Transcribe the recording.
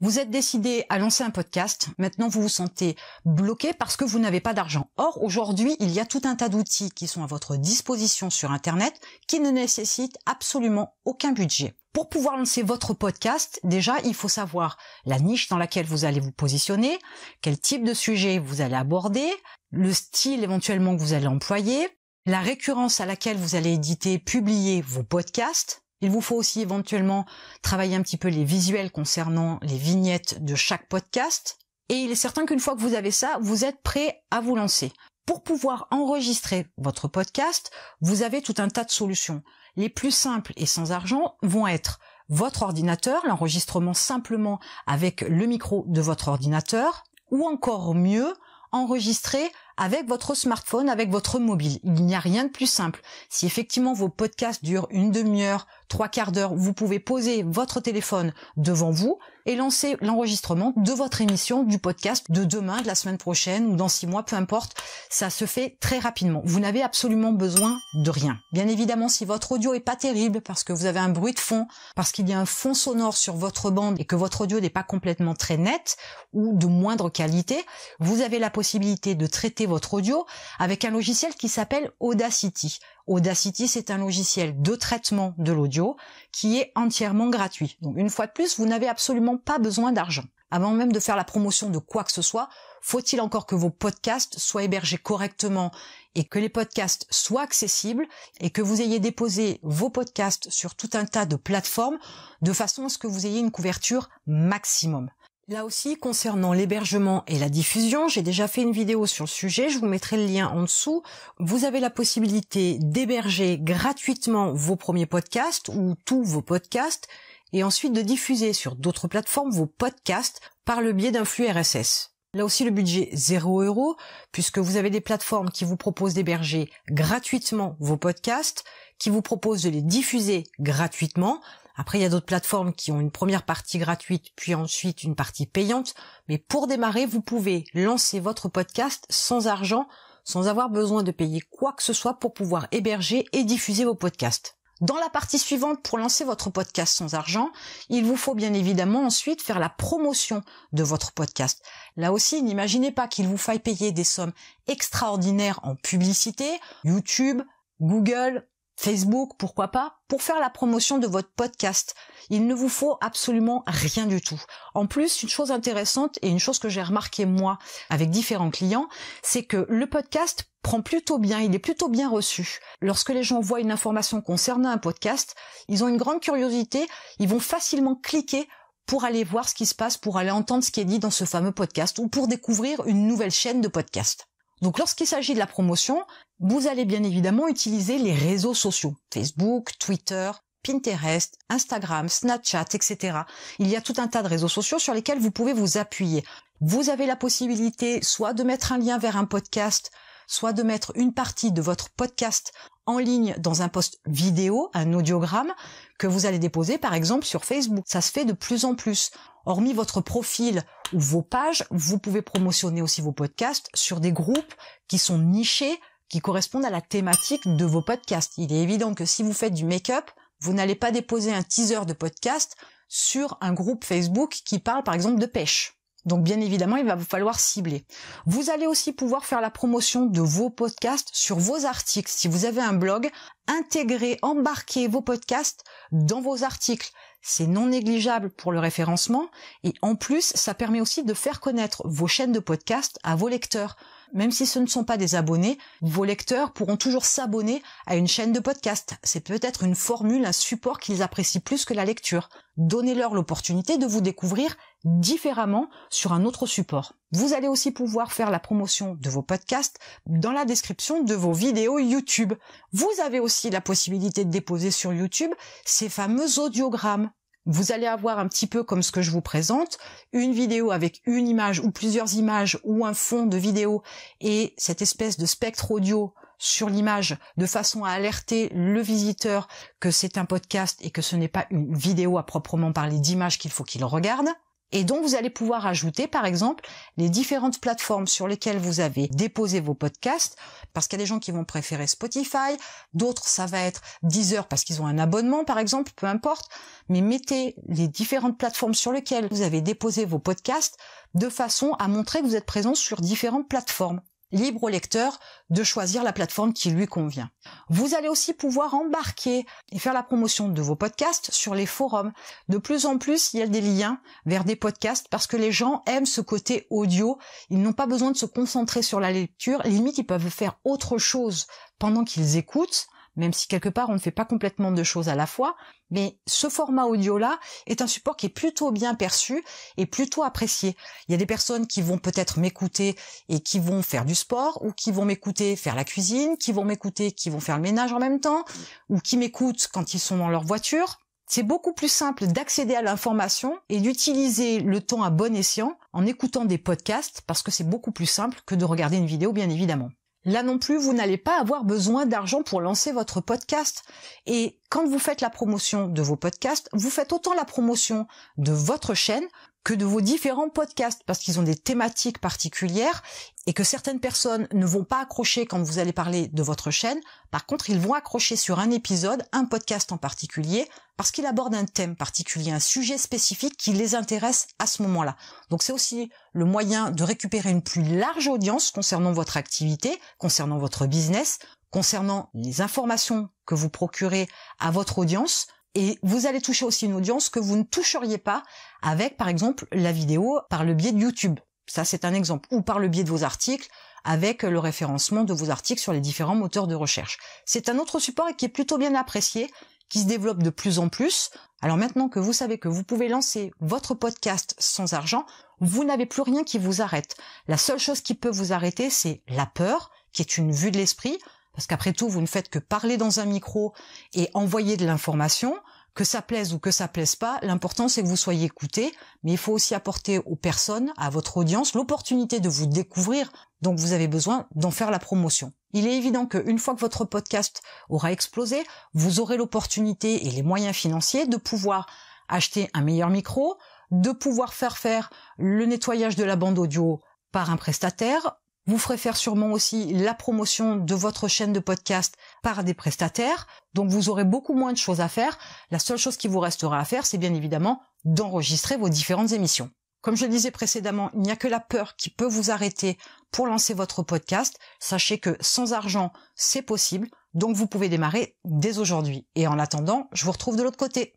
Vous êtes décidé à lancer un podcast, maintenant vous vous sentez bloqué parce que vous n'avez pas d'argent. Or, aujourd'hui, il y a tout un tas d'outils qui sont à votre disposition sur Internet qui ne nécessitent absolument aucun budget. Pour pouvoir lancer votre podcast, déjà, il faut savoir la niche dans laquelle vous allez vous positionner, quel type de sujet vous allez aborder, le style éventuellement que vous allez employer, la récurrence à laquelle vous allez éditer, publier vos podcasts. Il vous faut aussi éventuellement travailler un petit peu les visuels concernant les vignettes de chaque podcast. Et il est certain qu'une fois que vous avez ça, vous êtes prêt à vous lancer. Pour pouvoir enregistrer votre podcast, vous avez tout un tas de solutions. Les plus simples et sans argent vont être votre ordinateur, l'enregistrement simplement avec le micro de votre ordinateur, ou encore mieux, enregistrer avec votre smartphone, avec votre mobile. Il n'y a rien de plus simple. Si effectivement vos podcasts durent une demi-heure, 3/4 d'heure, vous pouvez poser votre téléphone devant vous et lancer l'enregistrement de votre émission, du podcast de demain, de la semaine prochaine ou dans 6 mois, peu importe. Ça se fait très rapidement. Vous n'avez absolument besoin de rien. Bien évidemment, si votre audio est pas terrible parce que vous avez un bruit de fond, parce qu'il y a un fond sonore sur votre bande et que votre audio n'est pas complètement très net ou de moindre qualité, vous avez la possibilité de traiter votre audio avec un logiciel qui s'appelle Audacity. Audacity, c'est un logiciel de traitement de l'audio qui est entièrement gratuit. Donc une fois de plus, vous n'avez absolument pas besoin d'argent. Avant même de faire la promotion de quoi que ce soit, faut-il encore que vos podcasts soient hébergés correctement et que les podcasts soient accessibles et que vous ayez déposé vos podcasts sur tout un tas de plateformes de façon à ce que vous ayez une couverture maximum. Là aussi, concernant l'hébergement et la diffusion, j'ai déjà fait une vidéo sur le sujet, je vous mettrai le lien en dessous. Vous avez la possibilité d'héberger gratuitement vos premiers podcasts ou tous vos podcasts et ensuite de diffuser sur d'autres plateformes vos podcasts par le biais d'un flux RSS. Là aussi, le budget 0 €, puisque vous avez des plateformes qui vous proposent d'héberger gratuitement vos podcasts, qui vous proposent de les diffuser gratuitement. Après, il y a d'autres plateformes qui ont une première partie gratuite, puis ensuite une partie payante. Mais pour démarrer, vous pouvez lancer votre podcast sans argent, sans avoir besoin de payer quoi que ce soit pour pouvoir héberger et diffuser vos podcasts. Dans la partie suivante, pour lancer votre podcast sans argent, il vous faut bien évidemment ensuite faire la promotion de votre podcast. Là aussi, n'imaginez pas qu'il vous faille payer des sommes extraordinaires en publicité, YouTube, Google, Facebook, pourquoi pas, pour faire la promotion de votre podcast. Il ne vous faut absolument rien du tout. En plus, une chose intéressante et une chose que j'ai remarqué moi avec différents clients, c'est que le podcast prend plutôt bien, il est plutôt bien reçu. Lorsque les gens voient une information concernant un podcast, ils ont une grande curiosité, ils vont facilement cliquer pour aller voir ce qui se passe, pour aller entendre ce qui est dit dans ce fameux podcast ou pour découvrir une nouvelle chaîne de podcast. Donc lorsqu'il s'agit de la promotion, vous allez bien évidemment utiliser les réseaux sociaux, Facebook, Twitter, Pinterest, Instagram, Snapchat, etc. Il y a tout un tas de réseaux sociaux sur lesquels vous pouvez vous appuyer. Vous avez la possibilité soit de mettre un lien vers un podcast, soit de mettre une partie de votre podcast en ligne dans un post vidéo, un audiogramme, que vous allez déposer par exemple sur Facebook. Ça se fait de plus en plus. Hormis votre profil ou vos pages, vous pouvez promotionner aussi vos podcasts sur des groupes qui sont nichés, qui correspondent à la thématique de vos podcasts. Il est évident que si vous faites du make-up, vous n'allez pas déposer un teaser de podcast sur un groupe Facebook qui parle par exemple de pêche. Donc bien évidemment, il va vous falloir cibler. Vous allez aussi pouvoir faire la promotion de vos podcasts sur vos articles. Si vous avez un blog, intégrer, embarquer vos podcasts dans vos articles. C'est non négligeable pour le référencement et en plus, ça permet aussi de faire connaître vos chaînes de podcast à vos lecteurs. Même si ce ne sont pas des abonnés, vos lecteurs pourront toujours s'abonner à une chaîne de podcast. C'est peut-être une formule, un support qu'ils apprécient plus que la lecture. Donnez-leur l'opportunité de vous découvrir différemment sur un autre support. Vous allez aussi pouvoir faire la promotion de vos podcasts dans la description de vos vidéos YouTube. Vous avez aussi la possibilité de déposer sur YouTube ces fameux audiogrammes. Vous allez avoir un petit peu comme ce que je vous présente, une vidéo avec une image ou plusieurs images ou un fond de vidéo et cette espèce de spectre audio sur l'image de façon à alerter le visiteur que c'est un podcast et que ce n'est pas une vidéo à proprement parler d'image qu'il faut qu'il regarde. Et donc, vous allez pouvoir ajouter, par exemple, les différentes plateformes sur lesquelles vous avez déposé vos podcasts, parce qu'il y a des gens qui vont préférer Spotify, d'autres, ça va être Deezer parce qu'ils ont un abonnement, par exemple, peu importe. Mais mettez les différentes plateformes sur lesquelles vous avez déposé vos podcasts de façon à montrer que vous êtes présent sur différentes plateformes. Libre au lecteur de choisir la plateforme qui lui convient. Vous allez aussi pouvoir embarquer et faire la promotion de vos podcasts sur les forums. De plus en plus, il y a des liens vers des podcasts parce que les gens aiment ce côté audio. Ils n'ont pas besoin de se concentrer sur la lecture. Limite, ils peuvent faire autre chose pendant qu'ils écoutent, même si quelque part on ne fait pas complètement de choses à la fois, mais ce format audio-là est un support qui est plutôt bien perçu et plutôt apprécié. Il y a des personnes qui vont peut-être m'écouter et qui vont faire du sport, ou qui vont m'écouter faire la cuisine, qui vont m'écouter, qui vont faire le ménage en même temps, ou qui m'écoutent quand ils sont dans leur voiture. C'est beaucoup plus simple d'accéder à l'information et d'utiliser le temps à bon escient en écoutant des podcasts, parce que c'est beaucoup plus simple que de regarder une vidéo, bien évidemment. Là non plus, vous n'allez pas avoir besoin d'argent pour lancer votre podcast. Et quand vous faites la promotion de vos podcasts, vous faites autant la promotion de votre chaîne que de vos différents podcasts, parce qu'ils ont des thématiques particulières et que certaines personnes ne vont pas accrocher quand vous allez parler de votre chaîne. Par contre, ils vont accrocher sur un épisode, un podcast en particulier, parce qu'il aborde un thème particulier, un sujet spécifique qui les intéresse à ce moment-là. Donc c'est aussi le moyen de récupérer une plus large audience concernant votre activité, concernant votre business, concernant les informations que vous procurez à votre audience. Et vous allez toucher aussi une audience que vous ne toucheriez pas avec, par exemple, la vidéo par le biais de YouTube. Ça, c'est un exemple. Ou par le biais de vos articles, avec le référencement de vos articles sur les différents moteurs de recherche. C'est un autre support qui est plutôt bien apprécié, qui se développe de plus en plus. Alors maintenant que vous savez que vous pouvez lancer votre podcast sans argent, vous n'avez plus rien qui vous arrête. La seule chose qui peut vous arrêter, c'est la peur, qui est une vue de l'esprit, parce qu'après tout, vous ne faites que parler dans un micro et envoyer de l'information. Que ça plaise ou que ça plaise pas, l'important c'est que vous soyez écouté, mais il faut aussi apporter aux personnes, à votre audience, l'opportunité de vous découvrir, donc vous avez besoin d'en faire la promotion. Il est évident qu'une fois que votre podcast aura explosé, vous aurez l'opportunité et les moyens financiers de pouvoir acheter un meilleur micro, de pouvoir faire le nettoyage de la bande audio par un prestataire. Vous ferez faire sûrement aussi la promotion de votre chaîne de podcast par des prestataires, donc vous aurez beaucoup moins de choses à faire. La seule chose qui vous restera à faire, c'est bien évidemment d'enregistrer vos différentes émissions. Comme je le disais précédemment, il n'y a que la peur qui peut vous arrêter pour lancer votre podcast. Sachez que sans argent, c'est possible, donc vous pouvez démarrer dès aujourd'hui. Et en attendant, je vous retrouve de l'autre côté.